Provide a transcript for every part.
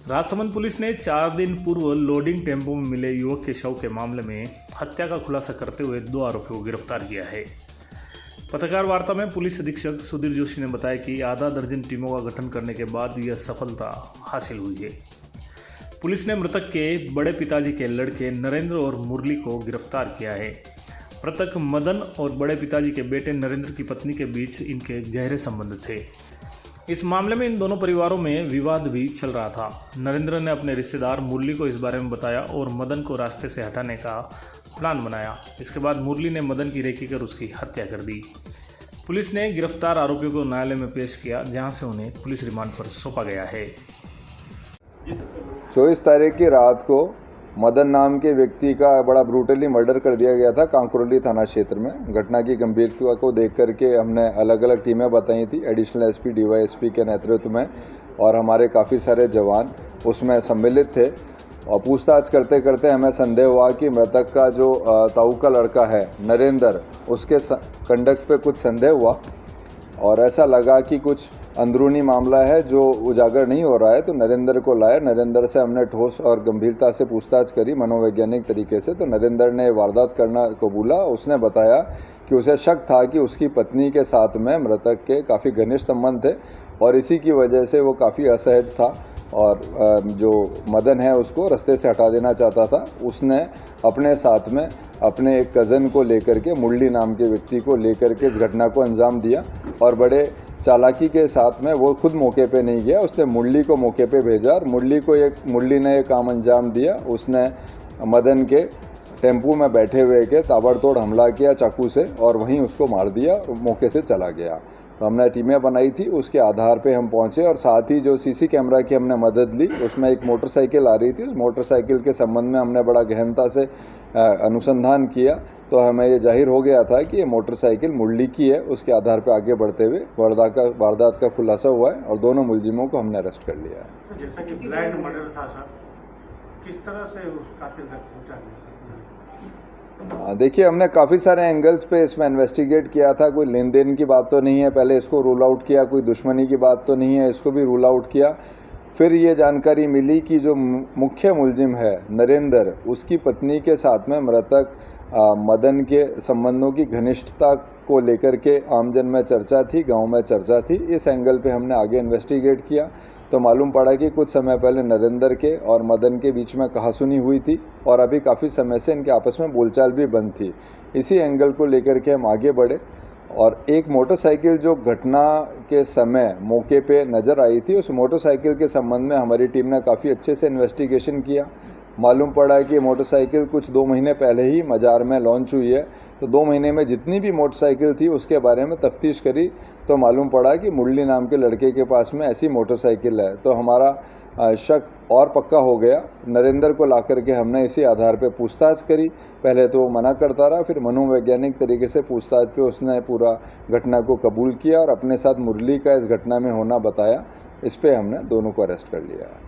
Rajsamand police ने 4 दिन पूर्व लोडिंग टेम्पो में मिले युवक के शव के मामले में हत्या का खुलासा करते हुए 2 आरोपियों को गिरफ्तार किया है। पत्रकार वार्ता में पुलिस अधीक्षक सुधीर जोशी ने बताया कि आधा दर्जन टीमों का गठन करने के बाद यह सफलता हासिल हुई है। पुलिस ने मृतक के बड़े पिताजी के लड़के नरेंद्र और मुरली को गिरफ्तार किया है। मृतक मदन और बड़े पिताजी के बेटे नरेंद्र की पत्नी के बीच इनके गहरे संबंध थे। इस मामले में इन दोनों परिवारों में विवाद भी चल रहा था। नरेंद्र ने अपने रिश्तेदार मुरली को इस बारे में बताया और मदन को रास्ते से हटाने का प्लान बनाया। इसके बाद मुरली ने मदन की रेकी कर उसकी हत्या कर दी। पुलिस ने गिरफ्तार आरोपियों को न्यायालय में पेश किया, जहां से उन्हें पुलिस रिमांड पर सौंपा गया है। 24 तारीख की रात को मदन नाम के व्यक्ति का बड़ा ब्रूटली मर्डर कर दिया गया था कांकरोली थाना क्षेत्र में। घटना की गंभीरता को देख करके हमने अलग अलग टीमें बताई थी, एडिशनल एसपी डीवाईएसपी के नेतृत्व में, और हमारे काफ़ी सारे जवान उसमें सम्मिलित थे। और पूछताछ करते करते हमें संदेह हुआ कि मृतक का जो ताऊ का लड़का है नरेंद्र, उसके कंडक्ट पे कुछ संदेह हुआ और ऐसा लगा कि कुछ अंदरूनी मामला है जो उजागर नहीं हो रहा है। तो नरेंद्र को लाए। नरेंद्र से हमने ठोस और गंभीरता से पूछताछ करी मनोवैज्ञानिक तरीके से। तो नरेंद्र ने वारदात करना कबूला। उसने बताया कि उसे शक था कि उसकी पत्नी के साथ में मृतक के काफ़ी घनिष्ठ संबंध थे और इसी की वजह से वो काफ़ी असहज था और जो मदन है उसको रास्ते से हटा देना चाहता था। उसने अपने साथ में अपने एक कज़न को लेकर के, मुरली नाम के व्यक्ति को लेकर के इस घटना को अंजाम दिया और बड़े चालाकी के साथ में वो खुद मौके पे नहीं गया, उसने मुरली को मौके पे भेजा और मुरली ने ये काम अंजाम दिया। उसने मदन के टेम्पू में बैठे हुए के ताबड़तोड़ हमला किया चाकू से और वहीं उसको मार दिया और मौके से चला गया। तो हमने टीमें बनाई थी, उसके आधार पे हम पहुंचे और साथ ही जो सीसी कैमरा की हमने मदद ली, उसमें एक मोटरसाइकिल आ रही थी। उस मोटरसाइकिल के संबंध में हमने बड़ा गहनता से अनुसंधान किया तो हमें ये जाहिर हो गया था कि ये मोटरसाइकिल मुरली की है। उसके आधार पे आगे बढ़ते हुए वारदात का खुलासा हुआ है और दोनों मुलजिमों को हमने अरेस्ट कर लिया है। तो जैसा कि ब्लाइंड मर्डर था सर, किस तरह से उस कातिल तक पहुंचा? देखिए, हमने काफ़ी सारे एंगल्स पे इसमें इन्वेस्टिगेट किया था। कोई लेन देन की बात तो नहीं है, पहले इसको रूल आउट किया। कोई दुश्मनी की बात तो नहीं है, इसको भी रूल आउट किया। फिर ये जानकारी मिली कि जो मुख्य मुलजिम है नरेंद्र, उसकी पत्नी के साथ में मृतक मदन के संबंधों की घनिष्ठता को लेकर के आमजन में चर्चा थी, गांव में चर्चा थी। इस एंगल पे हमने आगे इन्वेस्टिगेट किया तो मालूम पड़ा कि कुछ समय पहले नरेंद्र के और मदन के बीच में कहासुनी हुई थी और अभी काफ़ी समय से इनके आपस में बोलचाल भी बंद थी। इसी एंगल को लेकर के हम आगे बढ़े और एक मोटरसाइकिल जो घटना के समय मौके पे नज़र आई थी, उस मोटरसाइकिल के संबंध में हमारी टीम ने काफ़ी अच्छे से इन्वेस्टिगेशन किया। मालूम पड़ा कि मोटरसाइकिल कुछ 2 महीने पहले ही मजार में लॉन्च हुई है। तो 2 महीने में जितनी भी मोटरसाइकिल थी उसके बारे में तफ्तीश करी तो मालूम पड़ा कि मुरली नाम के लड़के के पास में ऐसी मोटरसाइकिल है। तो हमारा शक और पक्का हो गया। नरेंद्र को ला करके हमने इसी आधार पे पूछताछ करी। पहले तो वो मना करता रहा, फिर मनोवैज्ञानिक तरीके से पूछताछ पे उसने पूरा घटना को कबूल किया और अपने साथ मुरली का इस घटना में होना बताया। इस पे हमने दोनों को अरेस्ट कर लिया है।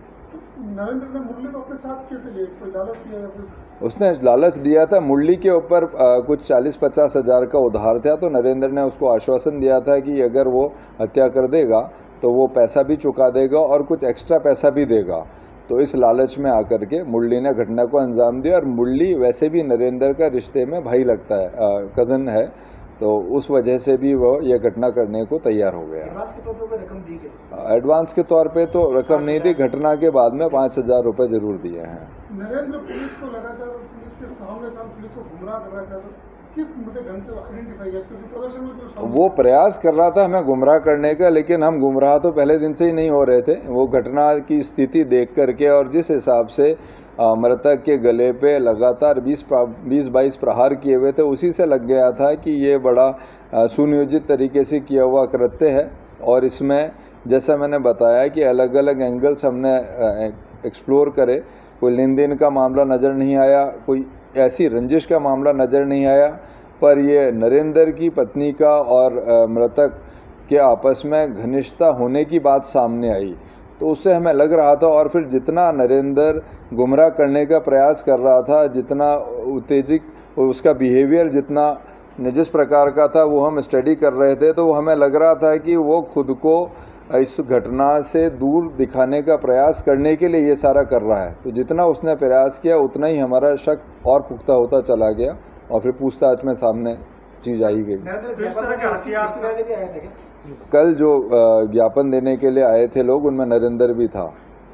नरेंद्र ने मुरली को अपने साथ कैसे लिया? कोई लालच दिया या फिर? उसने लालच दिया था। मुरली के ऊपर कुछ 40-50 हज़ार का उधार था तो नरेंद्र ने उसको आश्वासन दिया था कि अगर वो हत्या कर देगा तो वो पैसा भी चुका देगा और कुछ एक्स्ट्रा पैसा भी देगा। तो इस लालच में आकर के मुरली ने घटना को अंजाम दिया और मुरली वैसे भी नरेंद्र का रिश्ते में भाई लगता है, कज़न है, तो उस वजह से भी वो ये घटना करने को तैयार हो गया। एडवांस के तौर पे रकम दी गई? एडवांस के तौर पे तो रकम नहीं दी, घटना के बाद में 5,000 रुपये ज़रूर दिए हैं। नरेंद्र पुलिस को लगातार पुलिस के सामने था, पुलिस को गुमराह कर रहा था, तो किस ढंग से आइडेंटिफाई किया? क्योंकि प्रदर्शन में वो प्रयास कर रहा था हमें गुमराह करने का, लेकिन हम गुमराह तो पहले दिन से ही नहीं हो रहे थे। वो घटना की स्थिति देख करके और जिस हिसाब से मृतक के गले पे लगातार 20-22 प्रहार किए हुए थे, उसी से लग गया था कि ये बड़ा सुनियोजित तरीके से किया हुआ कृत्य है। और इसमें जैसा मैंने बताया कि अलग अलग एंगल्स हमने एक्सप्लोर करे। कोई लेन देन का मामला नज़र नहीं आया, कोई ऐसी रंजिश का मामला नज़र नहीं आया, पर ये नरेंद्र की पत्नी का और मृतक के आपस में घनिष्ठता होने की बात सामने आई। तो उससे हमें लग रहा था और फिर जितना नरेंद्र गुमराह करने का प्रयास कर रहा था, जितना उत्तेजित उसका बिहेवियर जितना जिस प्रकार का था वो हम स्टडी कर रहे थे, तो हमें लग रहा था कि वो खुद को इस घटना से दूर दिखाने का प्रयास करने के लिए ये सारा कर रहा है। तो जितना उसने प्रयास किया उतना ही हमारा शक और पुख्ता होता चला गया और फिर पूछताछ में सामने चीज़ आई गई। किस तरह के हथियार कल जो ज्ञापन देने के लिए आए थे लोग, उनमें नरेंद्र भी था।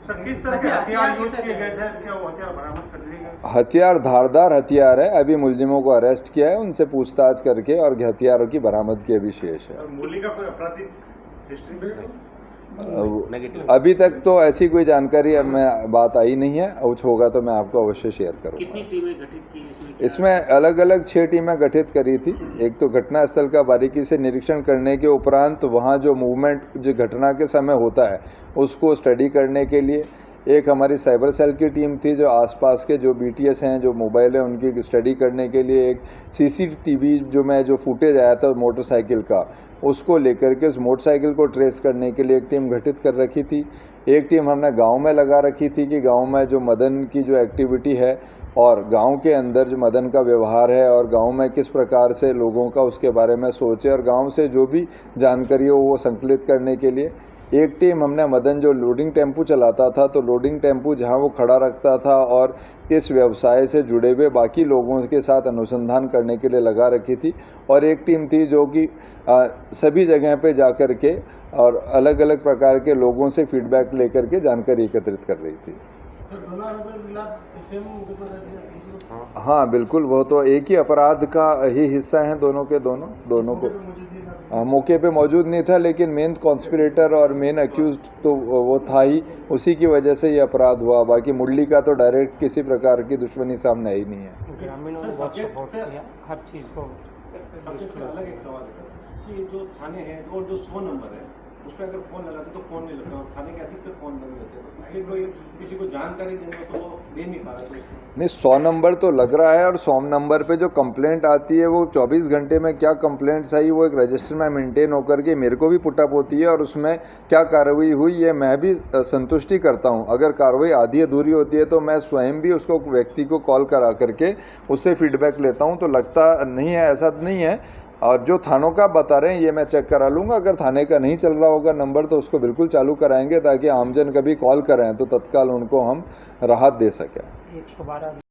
किस तरह के हथियार यूज किए गए थे? क्या वो हथियार बरामद कर लिए गए? हथियार धारदार हथियार है। अभी मुलजिमों को अरेस्ट किया है, उनसे पूछताछ करके और हथियारों की बरामदगी अभी शेष है। मूली का कोई आपराधिक हिस्ट्री? अभी तक तो ऐसी कोई जानकारी अब मैं बात आई नहीं है, कुछ होगा तो मैं आपको अवश्य शेयर करूँगा। कितनी टीमें गठित की इसमें अलग अलग 6 टीमें गठित करी थी। एक तो घटनास्थल का बारीकी से निरीक्षण करने के उपरांत वहाँ जो मूवमेंट जो घटना के समय होता है उसको स्टडी करने के लिए, एक हमारी साइबर सेल की टीम थी जो आसपास के जो BTS हैं, जो मोबाइल हैं, उनकी स्टडी करने के लिए, एक CCTV जो फुटेज आया था मोटरसाइकिल का, उसको लेकर के उस मोटरसाइकिल को ट्रेस करने के लिए एक टीम गठित कर रखी थी। एक टीम हमने गांव में लगा रखी थी कि गांव में जो मदन की जो एक्टिविटी है और गांव के अंदर जो मदन का व्यवहार है और गांव में किस प्रकार से लोगों का उसके बारे में सोचे और गांव से जो भी जानकारी हो वो संकलित करने के लिए। एक टीम हमने मदन जो लोडिंग टेम्पू चलाता था, तो लोडिंग टेम्पू जहां वो खड़ा रखता था और इस व्यवसाय से जुड़े हुए बाकी लोगों के साथ अनुसंधान करने के लिए लगा रखी थी। और एक टीम थी जो कि सभी जगह पे जा कर के और अलग अलग प्रकार के लोगों से फीडबैक लेकर के जानकारी एकत्रित कर रही थी। हाँ बिल्कुल, वो तो एक ही अपराध का ही हिस्सा हैं दोनों के दोनों को। मौके पे मौजूद नहीं था, लेकिन मेन कॉन्स्पिरेटर और मेन अक्यूज्ड तो वो था ही, उसी की वजह से ये अपराध हुआ। बाकी मुरली का तो डायरेक्ट किसी प्रकार की दुश्मनी सामने आई नहीं है। ग्रामीणों ने बहुत सपोर्ट किया हर चीज़ को। सबसे अलग एक सवाल है कि जो थाने हैं और जो 100 नंबर है उस पर अगर फ़ोन लगाते तो फ़ोन नहीं लगता, और थाने के अधिकतर फ़ोन नहीं लगते, तो इससे कोई किसी को जानकारी देने तो वो दे नहीं पा रहा। नहीं, 100 नंबर तो लग रहा है और 100 नंबर पे जो कंप्लेंट आती है वो 24 घंटे में क्या कंप्लेंट्स आई वो एक रजिस्टर में मेंटेन होकर के मेरे को भी पुटअप होती है और उसमें क्या कार्रवाई हुई ये मैं भी संतुष्टि करता हूँ। अगर कार्रवाई आधी अधूरी होती है तो मैं स्वयं भी उसको व्यक्ति को कॉल करा करके उससे फीडबैक लेता हूँ। तो लगता नहीं है, ऐसा नहीं है। और जो थानों का बता रहे हैं ये मैं चेक करा लूँगा। अगर थाने का नहीं चल रहा होगा नंबर तो उसको बिल्कुल चालू कराएंगे ताकि आमजन कभी कॉल करें तो तत्काल उनको हम राहत दे सकें। 112